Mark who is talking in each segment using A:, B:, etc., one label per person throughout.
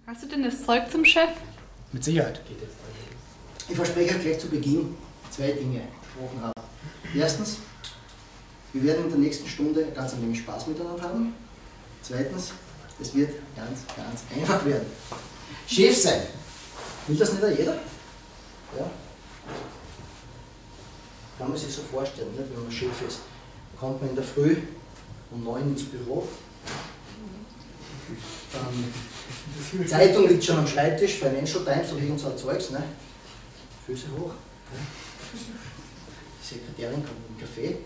A: Hast du denn das Zeug zum Chef?
B: Mit Sicherheit. Ich verspreche euch gleich zu Beginn 2 Dinge gesprochen haben. Erstens, wir werden in der nächsten Stunde ganz ein wenig Spaß miteinander haben. Zweitens, es wird ganz einfach werden. Chef sein. Will das nicht jeder? Ja? Kann man sich so vorstellen, nicht? Wenn man Chef ist. Dann kommt man in der Früh um 9 ins Büro. Die Zeitung liegt schon am Schreibtisch, Financial Times oder irgend so ein Zeugs. Ne? Füße hoch. Ne? Die Sekretärin kommt mit dem Kaffee.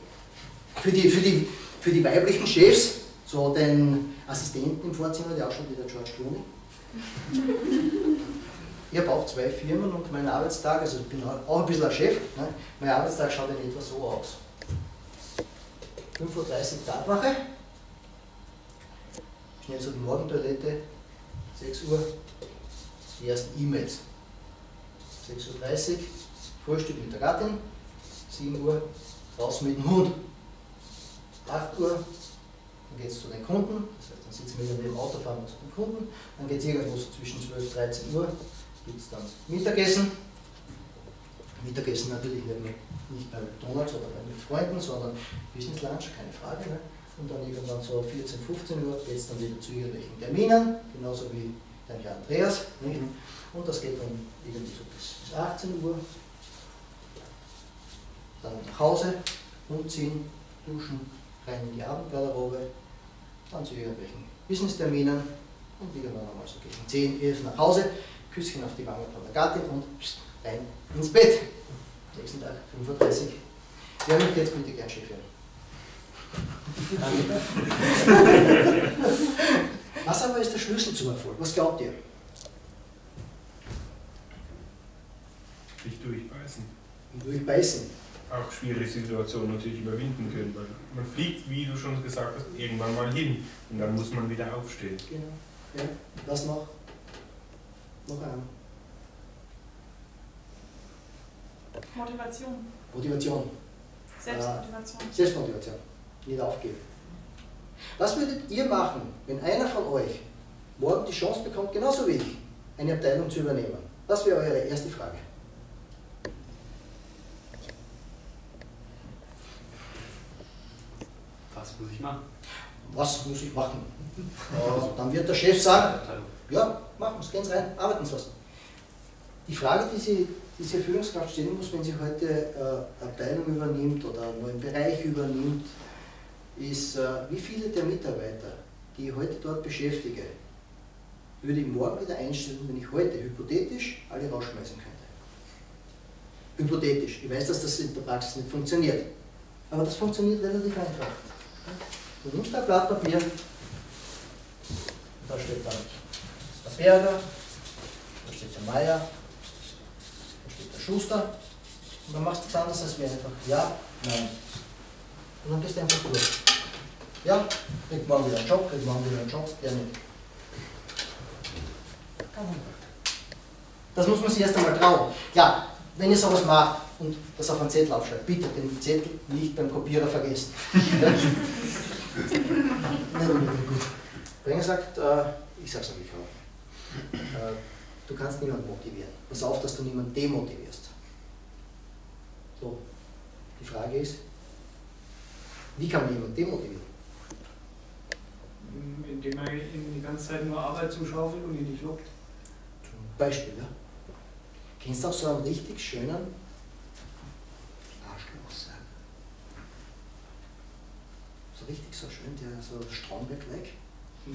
B: Für die weiblichen Chefs, so den Assistenten im Vorzimmer, der ausschaut wie der George Clooney. Ich habe auch 2 Firmen und mein Arbeitstag, also ich bin auch ein bisschen ein Chef, ne? Mein Arbeitstag schaut in etwa so aus. 5:30 Uhr Tatwache, schnell so die Morgentoilette, 6 Uhr die ersten E-Mails, 6:30 Uhr Frühstück mit der Gattin, 7 Uhr raus mit dem Hund, 8 Uhr dann geht es zu den Kunden, das heißt, dann sitzen wir neben dem Auto, fahren wir zu den Kunden, dann geht es irgendwo so zwischen 12 und 13 Uhr, gibt es dann Mittagessen. Mittagessen natürlich nicht bei McDonalds oder mit Freunden, sondern Business Lunch, keine Frage. Ne? Und dann irgendwann so 14, 15 Uhr geht es dann wieder zu irgendwelchen Terminen, genauso wie dein Herr Andreas. Nicht? Und das geht dann irgendwie so bis 18 Uhr. Dann nach Hause, umziehen, duschen, rein in die Abendgarderobe, dann zu irgendwelchen Business-Terminen und irgendwann einmal so gegen 10, 11 nach Hause, Küsschen auf die Wange von der Gattin und rein ins Bett. Nächsten Tag, 5:30 Uhr. Wer möchte jetzt bitte gern Chef werden? Was aber ist der Schlüssel zum Erfolg? Was glaubt ihr?
C: Sich durchbeißen.
B: Durchbeißen.
C: Auch schwierige Situationen natürlich überwinden können, weil man fliegt, wie du schon gesagt hast, irgendwann mal hin und dann muss man wieder aufstehen.
B: Genau. Ja. Was noch? Noch ein.
D: Motivation.
B: Motivation.
D: Selbstmotivation.
B: Selbstmotivation. Nicht aufgeben. Was würdet ihr machen, wenn einer von euch morgen die Chance bekommt, genauso wie ich, eine Abteilung zu übernehmen? Was wäre eure erste Frage?
E: Was muss ich machen?
B: Was muss ich machen? Dann wird der Chef sagen, ja, machen wir es, gehen Sie rein, arbeiten Sie was. Die Frage, die diese Führungskraft stellen muss, wenn sie heute Abteilung übernimmt oder einen neuen Bereich übernimmt, ist, wie viele der Mitarbeiter, die ich heute dort beschäftige, würde ich morgen wieder einstellen, wenn ich heute hypothetisch alle rausschmeißen könnte. Hypothetisch. Ich weiß, dass das in der Praxis nicht funktioniert. Aber das funktioniert relativ einfach. Du nimmst ein Blatt Papier, da steht dann der Berger, da steht der Meier, da steht der Schuster und dann machst du es anders als wir einfach ja, nein. Und dann gehst du einfach durch. Ja, kriegt morgen wieder einen Job, kriegt morgen wieder einen Job, der nicht. Das muss man sich erst einmal trauen. Klar, wenn ihr sowas macht und das auf einen Zettel aufschreibt, bitte den Zettel nicht beim Kopierer vergessen. Ja? Nicht unbedingt gut. Brenger sagt, ich sag's euch auch, du kannst niemanden motivieren. Pass auf, dass du niemanden demotivierst. So, die Frage ist, wie kann man jemanden demotivieren?
F: Indem man ihm die ganze Zeit nur Arbeit zuschaufelt und ihn nicht lobt.
B: Zum Beispiel, ja. Kennst du auch so einen richtig schönen Arschloch sein? So richtig so schön, der so Stromberg-like. Ja?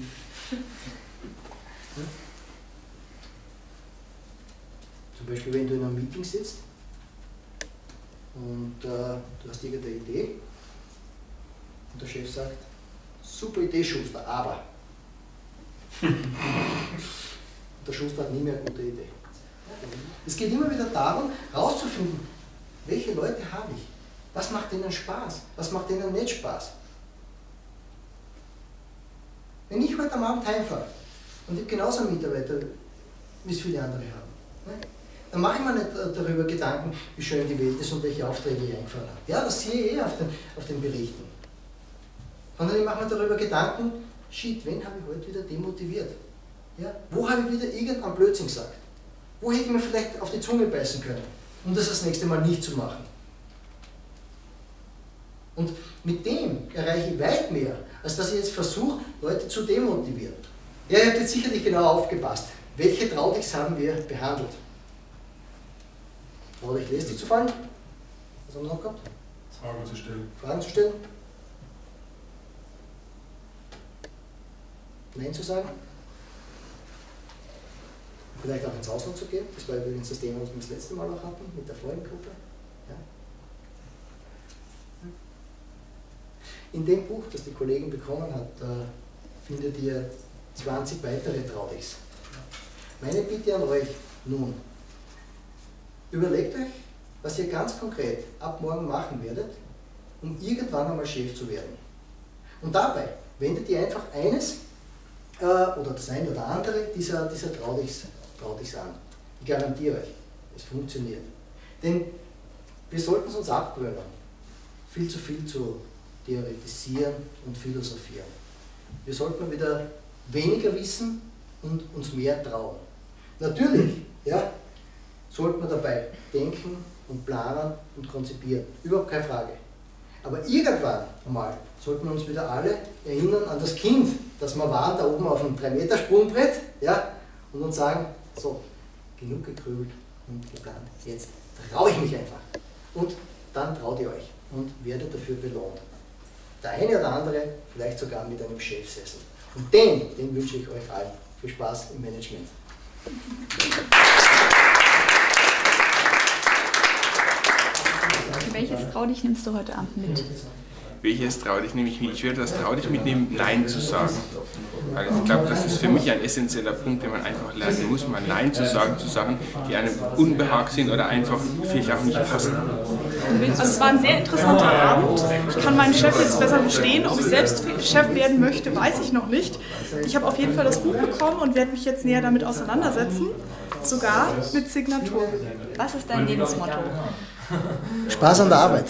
B: Zum Beispiel, wenn du in einem Meeting sitzt und du hast irgendeine Idee und der Chef sagt, super Idee, Schuster, aber. Und der Schuster hat nie mehr eine gute Idee. Es geht immer wieder darum, herauszufinden, welche Leute habe ich, was macht denen Spaß, was macht denen nicht Spaß. Wenn ich heute am Abend heimfahre und ich habe genauso einen Mitarbeiter, wie es viele andere haben, dann mache ich mir nicht darüber Gedanken, wie schön die Welt ist und welche Aufträge ich eingefahren habe. Ja, das sehe ich auf den Berichten. Sondern ich mache mir darüber Gedanken, shit, wen habe ich heute wieder demotiviert? Ja? Wo habe ich wieder irgendeinen Blödsinn gesagt? Wo hätte ich mir vielleicht auf die Zunge beißen können, um das nächste Mal nicht zu machen? Und mit dem erreiche ich weit mehr, als dass ich jetzt versuche, Leute zu demotivieren. Ja, ihr habt jetzt sicherlich genau aufgepasst. Welche Traudix haben wir behandelt? Trau dich lästig zu fallen? Was haben wir noch gehabt?
C: Fragen zu stellen.
B: Fragen zu stellen? Nein zu sagen? Vielleicht auch ins Ausland zu gehen. Das war übrigens das Thema, was wir das letzte Mal auch hatten, mit der vorigen Gruppe. Ja. In dem Buch, das die Kollegin bekommen hat, findet ihr 20 weitere Traudichs. Meine Bitte an euch nun, überlegt euch, was ihr ganz konkret ab morgen machen werdet, um irgendwann einmal Chef zu werden. Und dabei wendet ihr einfach eines oder das eine oder andere dieser Traudichs an. Ich garantiere euch, es funktioniert. Denn wir sollten es uns abgewöhnen, viel zu viel zu theoretisieren und philosophieren. Wir sollten wieder weniger wissen und uns mehr trauen. Natürlich, ja, sollten wir dabei denken und planen und konzipieren. Überhaupt keine Frage. Aber irgendwann einmal sollten wir uns wieder alle erinnern an das Kind, das wir waren, da oben auf dem 3-Meter-Sprungbrett, ja, und uns sagen, so, genug gegrübelt und geplant, jetzt traue ich mich einfach. Und dann traut ihr euch und werdet dafür belohnt. Der eine oder andere vielleicht sogar mit einem Chefsessel. Und den wünsche ich euch allen. Viel Spaß im Management.
D: Welches Traudig nimmst du heute Abend mit?
A: Welches Traudig nehme ich mit? Ich werde das Traudig mitnehmen, Nein zu sagen. Weil ich glaube, das ist für mich ein essentieller Punkt, den man einfach lernen muss, mal Nein zu sagen zu Sachen, die einem unbehaglich sind oder einfach vielleicht auch nicht passen.
E: Also es war ein sehr interessanter Abend. Ich kann meinen Chef jetzt besser verstehen. Ob ich selbst Chef werden möchte, weiß ich noch nicht. Ich habe auf jeden Fall das Buch bekommen und werde mich jetzt näher damit auseinandersetzen. Sogar mit Signatur.
D: Was ist dein Lebensmotto?
B: Spaß an der Arbeit.